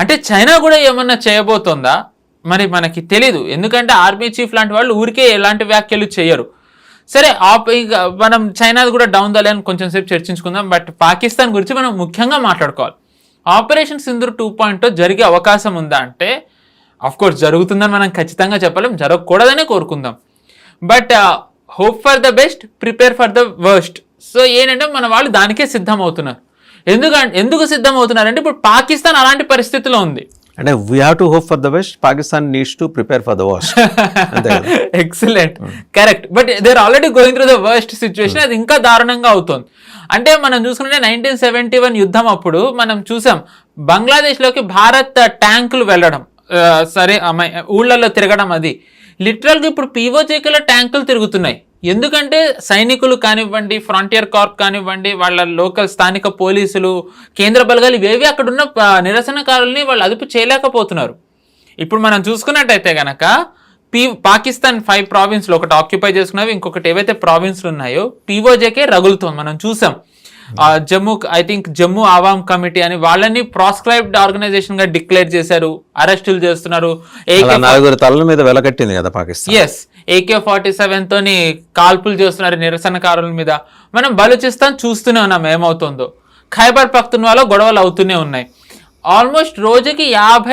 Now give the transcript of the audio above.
అంటే చైనా కూడా ఏమన్నా చేయబోతోందా మరి మనకి తెలీదు. ఎందుకంటే ఆర్మీ చీఫ్ లాంటి వాళ్ళు ఊరికే ఎలాంటి వ్యాఖ్యలు చేయరు. సరే మనం చైనాది కూడా డౌన్ ద లైన్ కొంచెం సేపు చర్చించుకుందాం. బట్ పాకిస్తాన్ గురించి మనం ముఖ్యంగా మాట్లాడుకోవాలి. ఆపరేషన్ సింధూర్ 2.0 జరిగే అవకాశం ఉందా అంటే ఆఫ్ కోర్స్ జరుగుతుందని మనం ఖచ్చితంగా చెప్పలేం, జరగకూడదనే కోరుకుందాం. But hope for the best, prepare for the worst. So ఏంటంటే మన వాళ్ళు దానికే సిద్ధం అవుతున్నారు. ఎందుకు సిద్ధం అవుతున్నారంటే ఇప్పుడు పాకిస్తాన్ అలాంటి పరిస్థితిలో ఉంది. అంటే we have to hope for the best, Pakistan needs to prepare for the worst. Excellent, correct. But they are already going through the worst situation. అది ఇంకా దారుణంగా అవుతుంది. అంటే మనం చూసుకుంటే 1971 యుద్ధం అప్పుడు మనం చూసాం బంగ్లాదేశ్లోకి భారత్ ట్యాంకులు వెళ్ళడం, సరే ఊళ్ళల్లో తిరగడం. అది లిటరల్గా ఇప్పుడు పీఓజేకేలో ట్యాంకులు తిరుగుతున్నాయి. ఎందుకంటే సైనికులు కానివ్వండి, ఫ్రాంటియర్ కార్ప్ కానివ్వండి, వాళ్ళ లోకల్ స్థానిక పోలీసులు, కేంద్ర బలగాలు ఇవేవి అక్కడ ఉన్న నిరసనకారుల్ని వాళ్ళు అదుపు చేయలేకపోతున్నారు. ఇప్పుడు మనం చూసుకున్నట్టయితే గనక పాకిస్తాన్ 5 ప్రావిన్స్లు ఒకటి ఆక్యుపై చేసుకున్నవి, ఇంకొకటి ఏవైతే ప్రావిన్స్లు ఉన్నాయో పీఓజేకే రగులుతోంది. మనం చూసాం జమ్మూ ఆవామ్ కమిటీ అని వాళ్ళని ప్రాస్క్రైబ్డ్ ఆర్గనైజేషన్ గా డిక్లేర్ చేశారు, అరెస్టులు చేస్తున్నారు. తల మీద వెలకట్టింది కదా పాకిస్తాన్. ఎస్, AK-47 తోని కాల్పులు చేస్తున్నారు నిరసనకారుల మీద. మనం బలూచిస్తాన్ చూస్తూనే ఉన్నాం ఏమవుతుందో. ఖైబర్ పఖ్తూన్వాలో గొడవలు అవుతూనే ఉన్నాయి. ఆల్మోస్ట్ రోజుకి 50